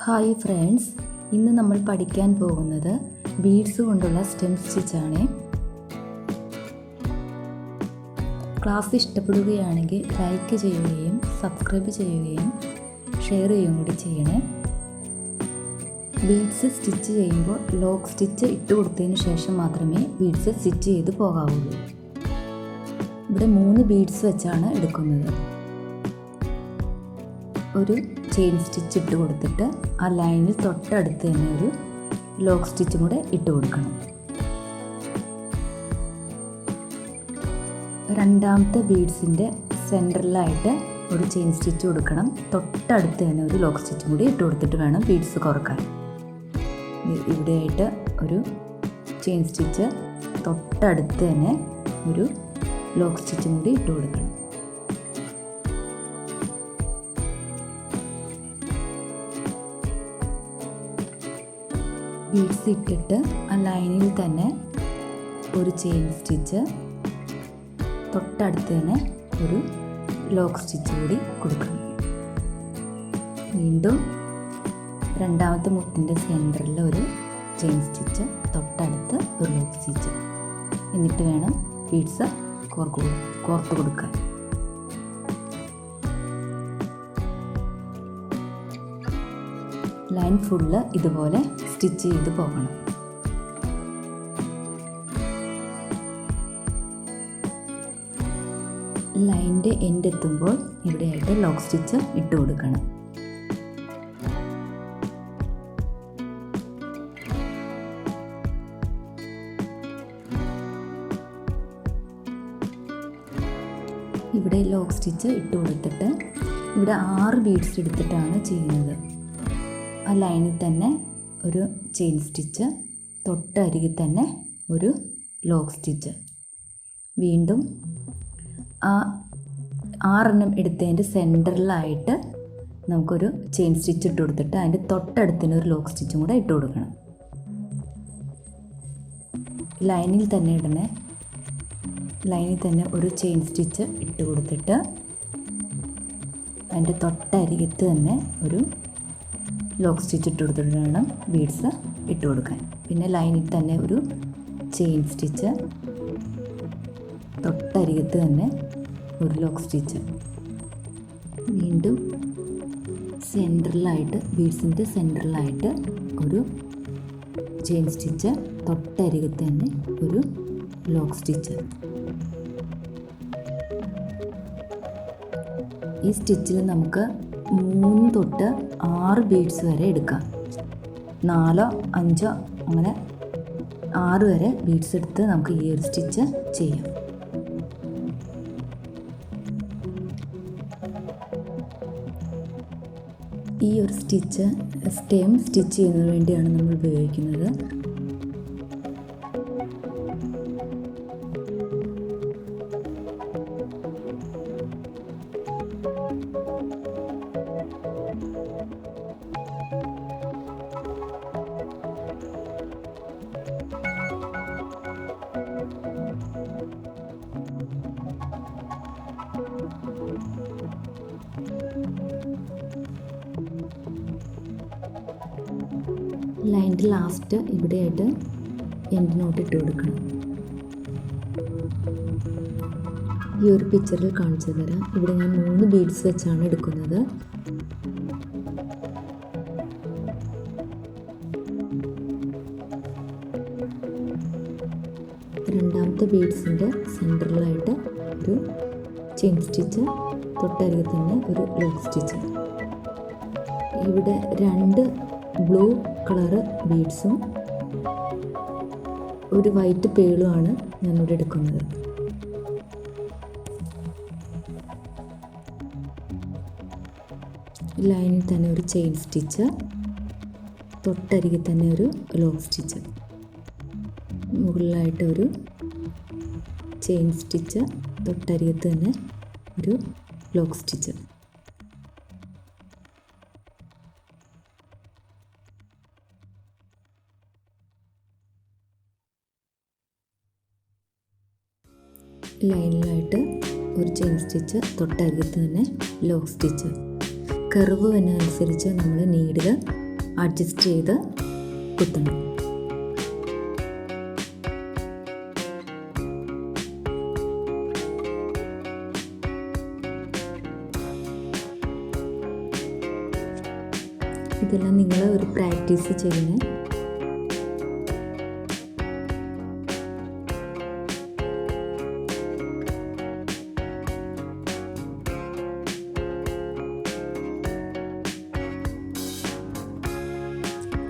Hi friends, ഇന്ന് നമ്മൾ പഠിക്കാൻ പോകുന്നത് ബീഡ്സ് കൊണ്ടുള്ള സ്റ്റെം സ്റ്റിച്ചാണ്. ക്ലാസ് ഇഷ്ടപ്പെടുകയാണെങ്കിൽ ലൈക്ക് ചെയ്യുകയും സബ്സ്ക്രൈബ് ചെയ്യുകയും ഷെയർ ചെയ്യുകയും കൂടി ചെയ്യണേ. ബീഡ്സ് സ്റ്റിച്ച് ചെയ്യുമ്പോൾ ലോക്ക് സ്റ്റിച്ച് ഇട്ട് കൊടുത്തതിന് ശേഷം മാത്രമേ ബീഡ്സ് സ്റ്റിച്ച് ചെയ്ത് പോകാവുള്ളൂ. ഇവിടെ 3 ബീഡ്സ് വെച്ചാണ് എടുക്കുന്നത്. ഒരു ചെയിൻ സ്റ്റിച്ച് ഇട്ട് കൊടുത്തിട്ട് ആ ലൈനിൽ തൊട്ടടുത്ത് തന്നെ ഒരു ലോക്ക് സ്റ്റിച്ചും കൂടെ ഇട്ട് കൊടുക്കണം. രണ്ടാമത്തെ ബീഡ്സിൻ്റെ സെൻറ്ററിലായിട്ട് ഒരു ചെയിൻ സ്റ്റിച്ച് കൊടുക്കണം. തൊട്ടടുത്ത് തന്നെ ഒരു ലോക്ക് സ്റ്റിച്ചും കൂടി ഇട്ട് കൊടുത്തിട്ട് വേണം ബീഡ്സ് കുറക്കാൻ. ഇവിടെയായിട്ട് ഒരു ചെയിൻ സ്റ്റിച്ച്, തൊട്ടടുത്ത് തന്നെ ഒരു ലോക്ക് സ്റ്റിച്ചും കൂടി ഇട്ട് കൊടുക്കണം. ബീഡ്സ് ഇട്ടിട്ട് ആ ലൈനിൽ തന്നെ ഒരു ചെയിൻ സ്റ്റിച്ച്, തൊട്ടടുത്ത് തന്നെ ഒരു ലോക്ക് സ്റ്റിച്ച് കൂടി കൊടുക്കണം. വീണ്ടും രണ്ടാമത്തെ മുത്തിൻ്റെ സെൻറ്ററിൽ ഒരു ചെയിൻ സ്റ്റിച്ച്, തൊട്ടടുത്ത് ഒരു ലോക്ക് സ്റ്റിച്ച്. എന്നിട്ട് വേണം ബീഡ്സ് കോർത്ത് കൊടുക്കാൻ. ലൈൻ ഫുള്ള് ഇതുപോലെ സ്റ്റിച്ച് ചെയ്ത് പോകണം. ലൈനിൻ്റെ എൻഡ് എത്തുമ്പോൾ ഇവിടെയായിട്ട് ലോക്ക് സ്റ്റിച്ച് ഇട്ട് കൊടുക്കണം. ഇവിടെ ലോക്ക് സ്റ്റിച്ച് ഇട്ട് കൊടുത്തിട്ട് ഇവിടെ 6 ബീഡ്സ് എടുത്തിട്ടാണ് ചെയ്യുന്നത്. ആ ലൈനിൽ തന്നെ ഒരു ചെയിൻ സ്റ്റിച്ച്, തൊട്ടരികിൽ തന്നെ ഒരു ലോക്ക് സ്റ്റിച്ച്. വീണ്ടും ആ 6 എടുത്തതിൻ്റെ സെൻറ്ററിലായിട്ട് നമുക്കൊരു ചെയിൻ സ്റ്റിച്ച് ഇട്ട് കൊടുത്തിട്ട് അതിൻ്റെ തൊട്ടടുത്തിന് ഒരു ലോക്ക് സ്റ്റിച്ചും കൂടെ ഇട്ട് കൊടുക്കണം. ലൈനിൽ തന്നെ ഒരു ചെയിൻ സ്റ്റിച്ച് ഇട്ട് കൊടുത്തിട്ട് അതിൻ്റെ തൊട്ടരികത്ത് തന്നെ ഒരു ലോക്ക് സ്റ്റിച്ച് ഇട്ട് കൊടുത്തിട്ട് വേണം ബീഡ്സ് ഇട്ട് കൊടുക്കാൻ. പിന്നെ ലൈനിൽ തന്നെ ഒരു ചെയിൻ സ്റ്റിച്ച്, തൊട്ടരികത്ത് തന്നെ ഒരു ലോക്ക് സ്റ്റിച്ച്. വീണ്ടും സെൻറ്ററിലായിട്ട്, ബീഡ്സിൻ്റെ സെൻറ്ററിലായിട്ട് ഒരു ചെയിൻ സ്റ്റിച്ച്, തൊട്ടരികത്ത് തന്നെ ഒരു ലോക്ക് സ്റ്റിച്ച്. ഈ സ്റ്റിച്ചിൽ നമുക്ക് 3 തൊട്ട് 6 ബീഡ്സ് വരെ എടുക്കാം. 4 5 അങ്ങനെ 6 വരെ ബീഡ്സ് എടുത്ത് നമുക്ക് ഈ ഒരു സ്റ്റിച്ച് ചെയ്യാം. ഈ ഒരു സ്റ്റിച്ച് സ്റ്റെം സ്റ്റിച്ച് ചെയ്യുന്നതിന് വേണ്ടിയാണ് നമ്മൾ ഉപയോഗിക്കുന്നത്. ലൈനിൻ്റെ ലാസ്റ്റ് ഇവിടെയായിട്ട് എൻഡ് നോട്ട് ഇട്ട് കൊടുക്കണം. ഈ ഒരു പിക്ചറിൽ കാണിച്ചു തരാം. ഇവിടെ ഞാൻ 3 ബീഡ്സ് വെച്ചാണ് എടുക്കുന്നത്. രണ്ടാമത്തെ ബീഡ്സിൻ്റെ സെൻറ്ററിലായിട്ട് ഒരു ചെയിൻ സ്റ്റിച്ച്, തൊട്ടരികെ തന്നെ ഒരു ലോക്ക് സ്റ്റിച്ച്. ഇവിടെ 2 ബ്ലൂ കളറ് ബീഡ്സും ഒരു വൈറ്റ് പേളുമാണ് ഞാനിവിടെ എടുക്കുന്നത്. ലൈനിൽ തന്നെ ഒരു ചെയിൻ സ്റ്റിച്ച്, തൊട്ടരികിൽ തന്നെ ഒരു ലോക്ക് സ്റ്റിച്ച്. മുകളിലായിട്ട് ഒരു ചെയിൻ സ്റ്റിച്ച്, തൊട്ടരികത്ത് തന്നെ ഒരു ലോക്ക് സ്റ്റിച്ച്. ലൈനിലായിട്ട് ഒരു ചെയിൻ സ്റ്റിച്ച്, തൊട്ടരികത്ത് തന്നെ ലോക്ക് സ്റ്റിച്ച്. കർവ് അനുസരിച്ച് നമ്മൾ നീഡിൽ അഡ്ജസ്റ്റ് ചെയ്ത് കുത്തണം. ഇതെല്ലാം നിങ്ങൾ ഒരു പ്രാക്ടീസ് ചെയ്യണേ.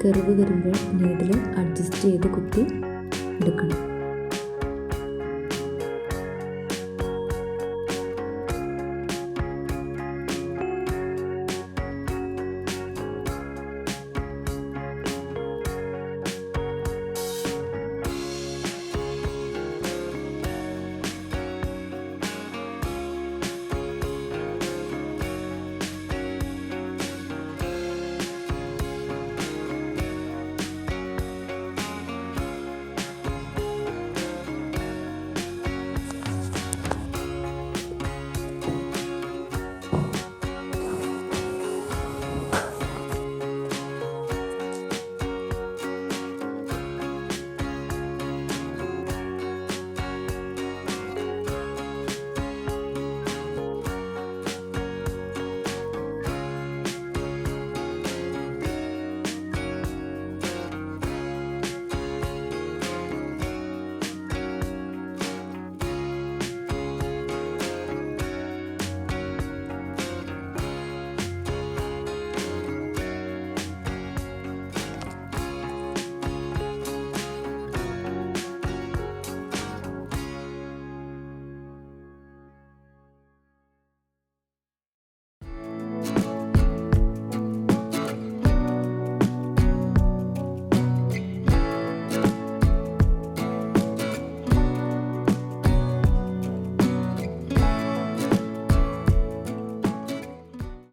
കർവ് വരുമ്പോൾ നീഡിൽ അഡ്ജസ്റ്റ് ചെയ്ത് കുത്തി എടുക്കണം.